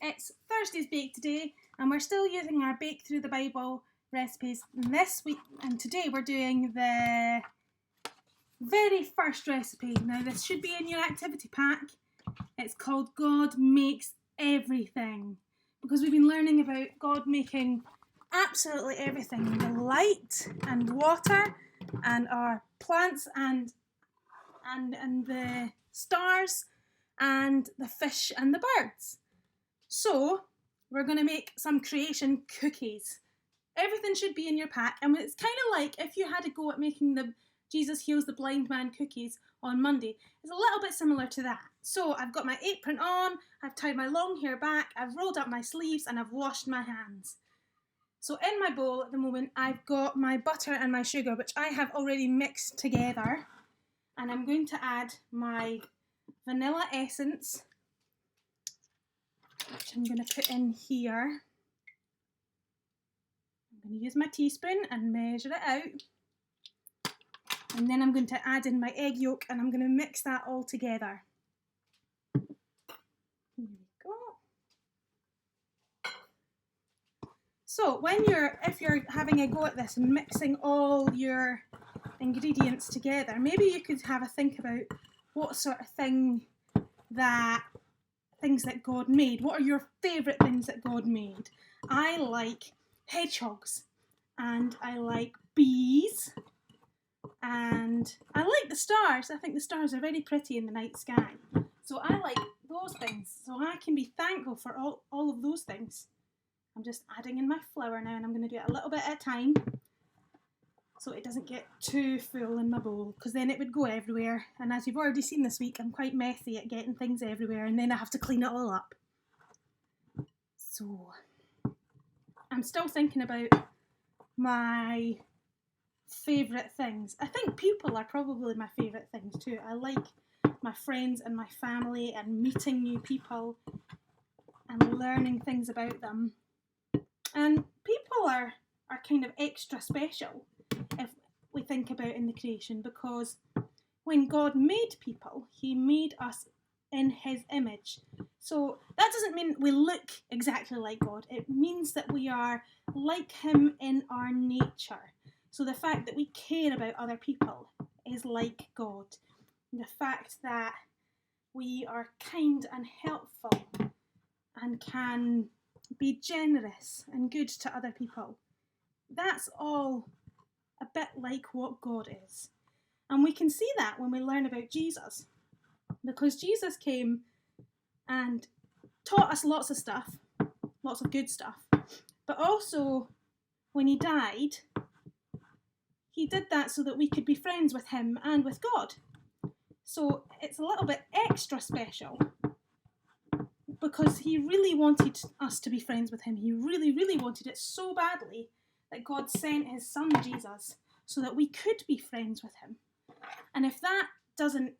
It's Thursday's Bake today, and we're still using our Bake Through the Bible recipes this week, and today we're doing the very first recipe. Now this should be in your activity pack. It's called God Makes Everything, because we've been learning about God making absolutely everything, the light and water and our plants and the stars and the fish and the birds. So we're going to make some creation cookies. Everything should be in your pack, and it's kind of like if you had a go at making the Jesus Heals the Blind Man cookies on Monday. It's a little bit similar to that. So I've got my apron on, I've tied my long hair back, I've rolled up my sleeves, and I've washed my hands. So in my bowl at the moment I've got my butter and my sugar, which I have already mixed together, and I'm going to add my vanilla essence, which I'm going to put in here. I'm going to use my teaspoon and measure it out. And then I'm going to add in my egg yolk, and I'm going to mix that all together. Here we go. So if you're having a go at this and mixing all your ingredients together, maybe you could have a think about what sort of things that God made. What are your favourite things that God made? I like hedgehogs, and I like bees, and I like the stars. I think the stars are very pretty in the night sky. So I like those things. So I can be thankful for all of those things. I'm just adding in my flour now, and I'm going to do it a little bit at a time so it doesn't get too full in my bowl, because then it would go everywhere. And as you've already seen this week, I'm quite messy at getting things everywhere, and then I have to clean it all up. So I'm still thinking about my favourite things. I think people are probably my favourite things too. I like my friends and my family and meeting new people and learning things about them. And people are kind of extra special if we think about in the creation, because when God made people, he made us in his image. So that doesn't mean we look exactly like God. It means that we are like him in our nature. So the fact that we care about other people is like God. The fact that we are kind and helpful and can be generous and good to other people, that's all a bit like what God is. And we can see that when we learn about Jesus, because Jesus came and taught us lots of stuff, lots of good stuff, but also when he died, he did that so that we could be friends with him and with God. So it's a little bit extra special, because he really wanted us to be friends with him. He really, really wanted it so badly that God sent his son Jesus so that we could be friends with him. And if that doesn't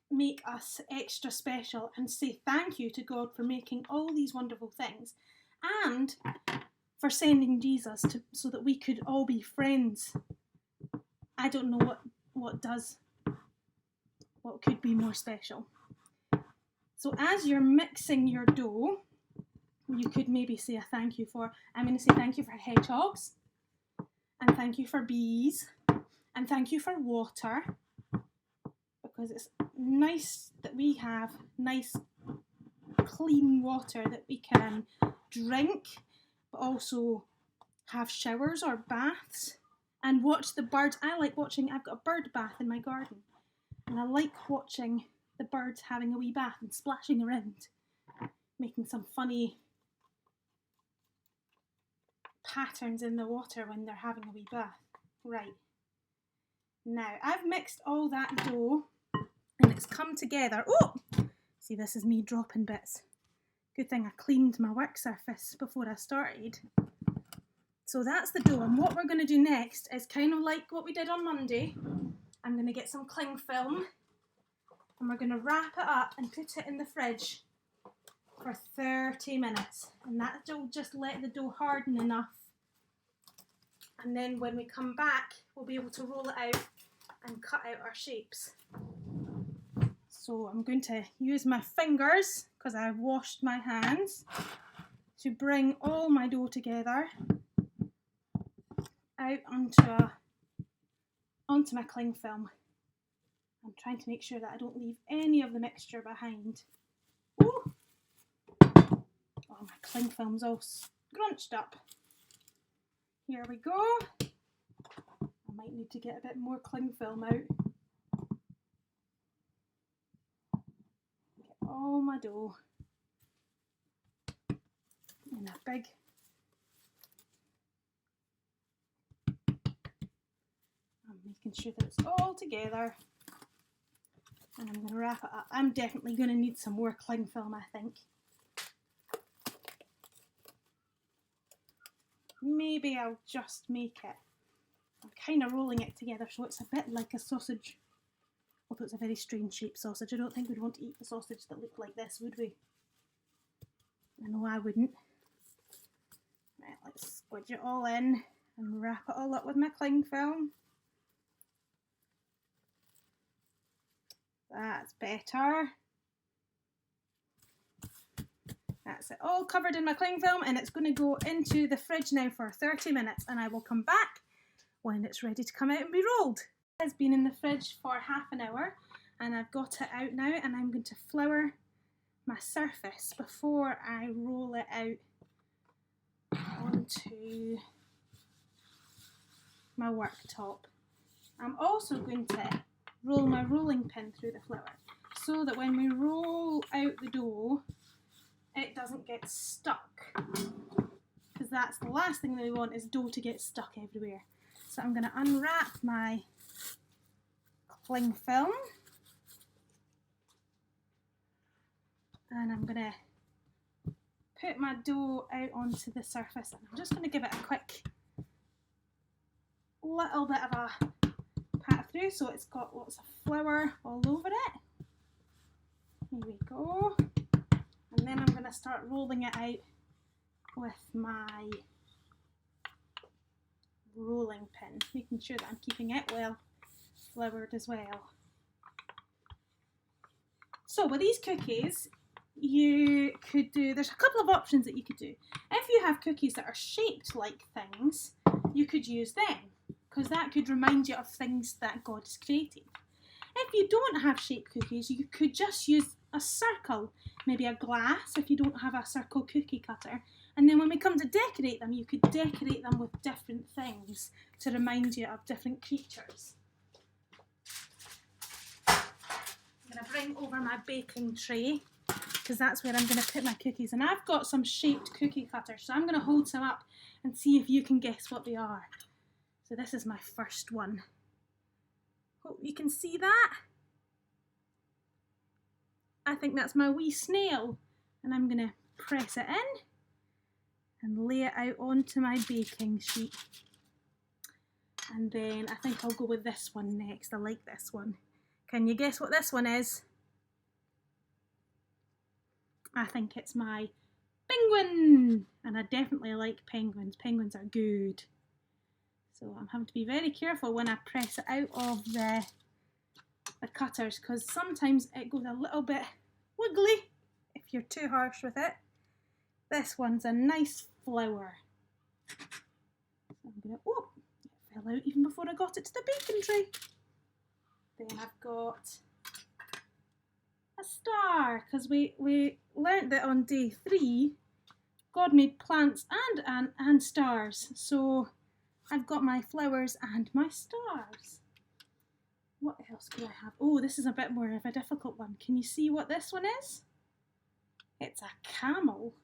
make us extra special and say thank you to God for making all these wonderful things and for sending Jesus so that we could all be friends, I don't know what could be more special. So as you're mixing your dough, you could maybe say a thank you for, I'm going to say thank you for hedgehogs, and thank you for bees, and thank you for water, because it's nice that we have nice clean water that we can drink, but also have showers or baths and watch the birds. I've got a bird bath in my garden, and I like watching the birds having a wee bath and splashing around, making some funny patterns in the water when they're having a wee bath. Right, now I've mixed all that dough and it's come together. Oh, see, this is me dropping bits. Good thing I cleaned my work surface before I started. So that's the dough, and what we're going to do next is kind of like what we did on Monday. I'm going to get some cling film, and we're going to wrap it up and put it in the fridge for 30 minutes. And that'll just let the dough harden enough. And then when we come back, we'll be able to roll it out and cut out our shapes. So I'm going to use my fingers, because I've washed my hands, to bring all my dough together out onto my cling film. I'm trying to make sure that I don't leave any of the mixture behind. Ooh. Oh, my cling film's all scrunched up. Here we go. I might need to get a bit more cling film out. Get all my dough in a big I'm making sure that it's all together, and I'm going to wrap it up. I'm definitely going to need some more cling film, I think. Maybe I'll just make it. I'm kind of rolling it together so it's a bit like a sausage, although it's a very strange shaped sausage. I don't think we'd want to eat a sausage that looked like this, would we? I know I wouldn't. Right, let's squidge it all in and wrap it all up with my cling film. That's better. That's it, all covered in my cling film, and it's going to go into the fridge now for 30 minutes, and I will come back when it's ready to come out and be rolled. It has been in the fridge for half an hour, and I've got it out now, and I'm going to flour my surface before I roll it out onto my worktop. I'm also going to roll my rolling pin through the flour so that when we roll out the dough it doesn't get stuck, because that's the last thing that we want, is dough to get stuck everywhere. So I'm going to unwrap my cling film, and I'm going to put my dough out onto the surface, and I'm just going to give it a quick little bit of a pat through so it's got lots of flour all over it. Here we go. And then I'm going to start rolling it out with my rolling pin, making sure that I'm keeping it well floured as well. So with these cookies, you could do, there's a couple of options that you could do. If you have cookies that are shaped like things, you could use them, because that could remind you of things that God has created. If you don't have shaped cookies, you could just use a circle, maybe a glass if you don't have a circle cookie cutter, and then when we come to decorate them, you could decorate them with different things to remind you of different creatures. I'm going to bring over my baking tray, because that's where I'm going to put my cookies, and I've got some shaped cookie cutters, so I'm going to hold some up and see if you can guess what they are. So this is my first one. Hope you can see that. I think that's my wee snail, and I'm going to press it in and lay it out onto my baking sheet. And then I think I'll go with this one next. I like this one. Can you guess what this one is? I think it's my penguin, and I definitely like penguins. Penguins are good. So I'm having to be very careful when I press it out of the cutters, because sometimes it goes a little bit wiggly if you're too harsh with it. This one's a nice flower. So I'm gonna, oh, it fell out even before I got it to the baking tray. Then I've got a star, because we learnt that on day 3 God made plants and stars. So I've got my flowers and my stars. What else could I have? Oh, this is a bit more of a difficult one. Can you see what this one is? It's a camel.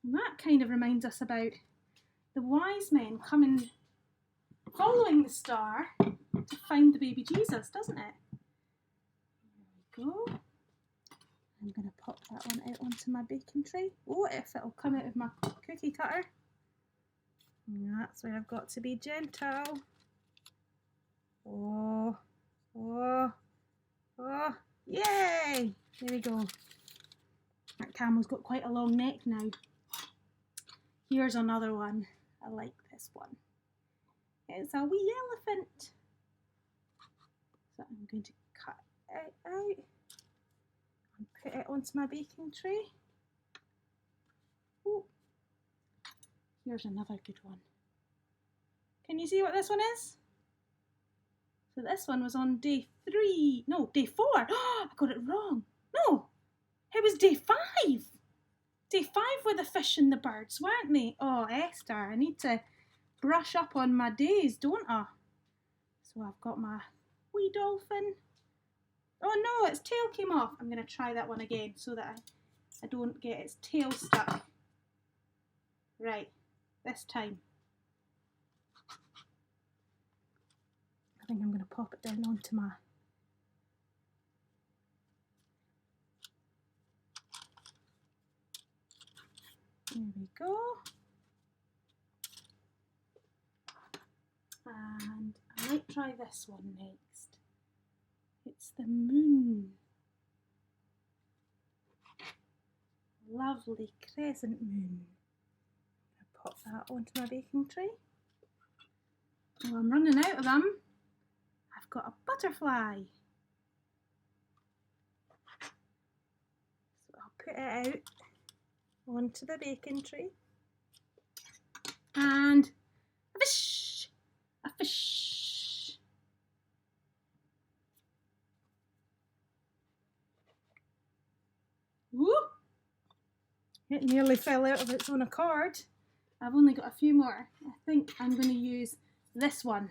And that kind of reminds us about the wise men coming, following the star to find the baby Jesus, doesn't it? There we go. I'm going to pop that one out onto my baking tray. Oh, if it'll come out of my cookie cutter. And that's where I've got to be gentle. Oh, oh, oh, yay! There we go. That camel's got quite a long neck now. Here's another one. I like this one. It's a wee elephant. So I'm going to cut it out and put it onto my baking tray. Ooh. Here's another good one. Can you see what this one is? So this one was on day 3. No, day 4. I got it wrong. No, it was day 5. Day 5 were the fish and the birds, weren't they? Oh, Esther, I need to brush up on my days, don't I? So I've got my wee dolphin. Oh no, its tail came off. I'm going to try that one again so that I don't get its tail stuck. Right, this time. I think I'm going to pop it down onto my... There we go. And I might try this one next. It's the moon. Lovely crescent moon. I'll pop that onto my baking tray. Oh, I'm running out of them. I've got a butterfly. So I'll put it out onto the baking tray. And a fish! A fish! Woo! It nearly fell out of its own accord. I've only got a few more. I think I'm going to use this one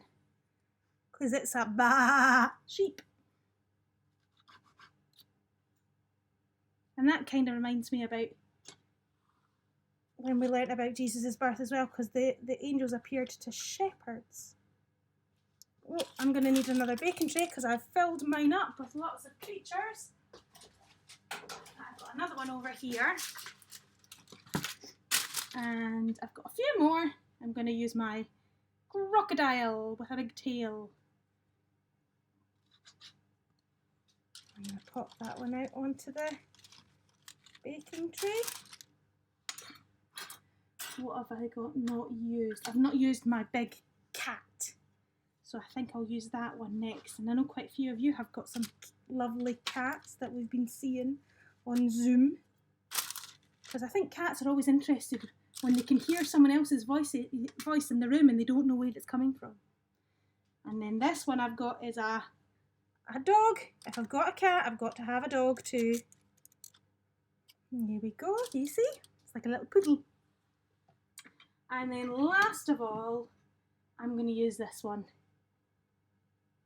because it's a sheep. And that kind of reminds me about when we learnt about Jesus' birth as well, because the angels appeared to shepherds. Oh, I'm going to need another baking tray because I've filled mine up with lots of creatures. I've got another one over here. And I've got a few more. I'm going to use my crocodile with a big tail. I'm going to pop that one out onto the baking tray. What have I got not used? I've not used my big cat. So I think I'll use that one next. And I know quite a few of you have got some lovely cats that we've been seeing on Zoom. Because I think cats are always interested when they can hear someone else's voice in the room and they don't know where it's coming from. And then this one I've got is a dog. If I've got a cat, I've got to have a dog too. And here we go, you see? It's like a little poodle. And then last of all, I'm going to use this one.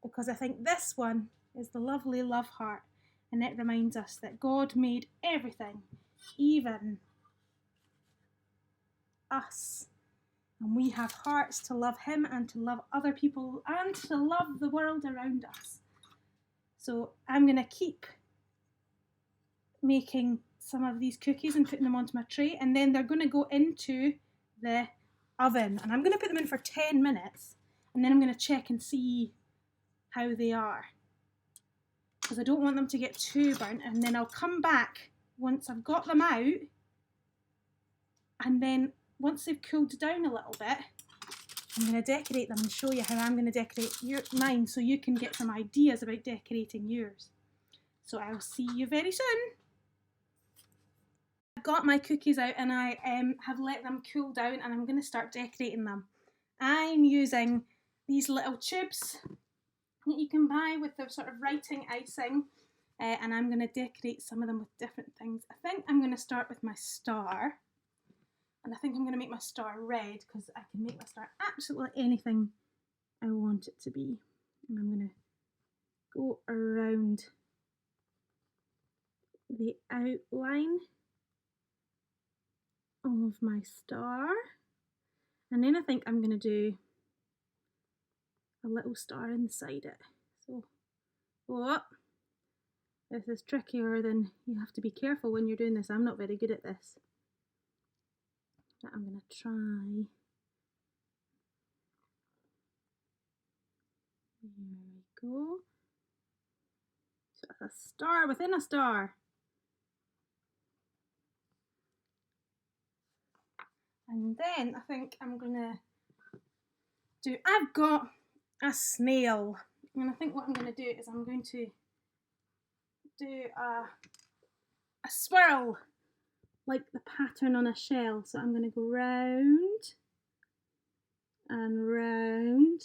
Because I think this one is the lovely love heart. And it reminds us that God made everything, even us. And we have hearts to love Him and to love other people and to love the world around us. So I'm going to keep making some of these cookies and putting them onto my tray, and then they're going to go into the oven, and I'm going to put them in for 10 minutes, and then I'm going to check and see how they are, because I don't want them to get too burnt. And then I'll come back once I've got them out, and then once they've cooled down a little bit, I'm going to decorate them and show you how I'm going to decorate mine, so you can get some ideas about decorating yours. So I'll see you very soon. I've got my cookies out and I have let them cool down, and I'm going to start decorating them. I'm using these little tubes that you can buy with the sort of writing icing, and I'm going to decorate some of them with different things. I think I'm going to start with my star, and I think I'm going to make my star red because I can make my star absolutely anything I want it to be. And I'm going to go around the outline of my star, and then I think I'm going to do a little star inside it. So, oh, this is trickier than you have to be careful when you're doing this. I'm not very good at this, but I'm going to try. There we go. So it's a star within a star. And then I think I'm going to do, I've got a snail, and I think what I'm going to do is I'm going to do a swirl like the pattern on a shell. So I'm going to go round and round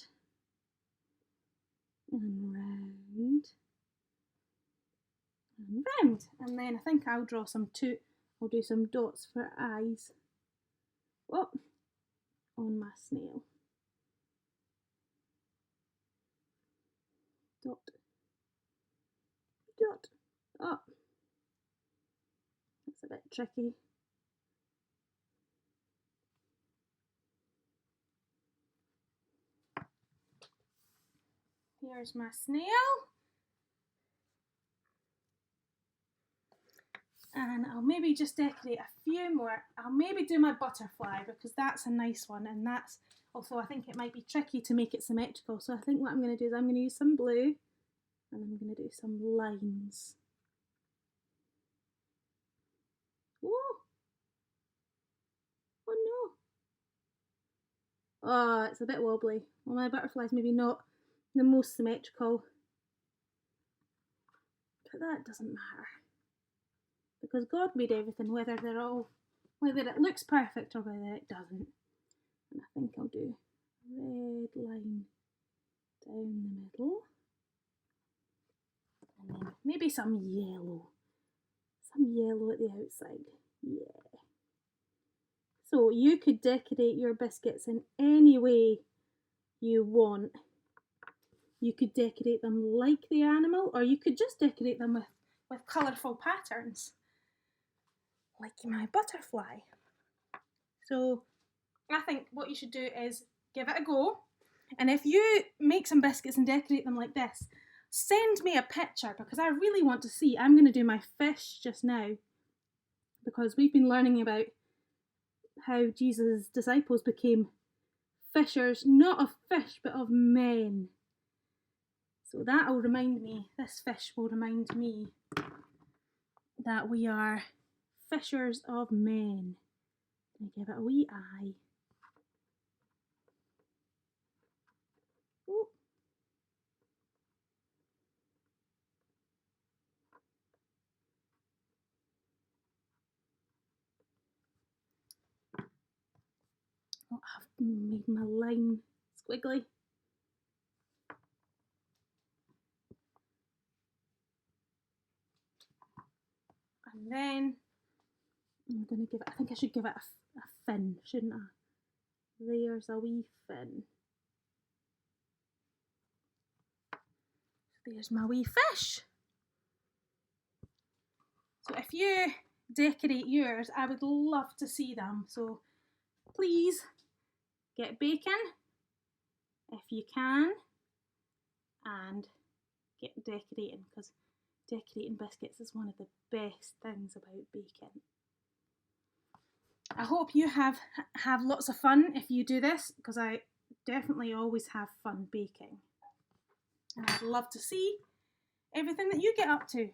and round and round. And then I think I'll do some dots for eyes. Oh, on my snail. Dot, dot, oh, that's a bit tricky. Here's my snail. And I'll maybe just decorate a few more. I'll maybe do my butterfly because that's a nice one, and that's also, I think it might be tricky to make it symmetrical. So I think what I'm going to do is I'm going to use some blue and I'm going to do some lines. Oh, oh no. Oh, it's a bit wobbly. Well, my butterfly's maybe not the most symmetrical, but that doesn't matter. Because God made everything, whether it looks perfect or whether it doesn't. And I think I'll do a red line down the middle. And then maybe some yellow. Some yellow at the outside. Yeah. So you could decorate your biscuits in any way you want. You could decorate them like the animal, or you could just decorate them with colourful patterns. Like my butterfly. So I think what you should do is give it a go, and if you make some biscuits and decorate them like this, send me a picture because I really want to see. I'm going to do my fish just now because we've been learning about how Jesus' disciples became fishers, not of fish but of men. So that'll remind me, this fish will remind me that we are fishers of men. I give it a wee eye. Oh. Oh, I've made my line squiggly. And then I'm going to give it, I think I should give it a fin, shouldn't I? There's a wee fin. There's my wee fish. So if you decorate yours, I would love to see them. So please get bacon if you can and get decorating, because decorating biscuits is one of the best things about baking. I hope you have lots of fun if you do this, because I definitely always have fun baking. And I'd love to see everything that you get up to.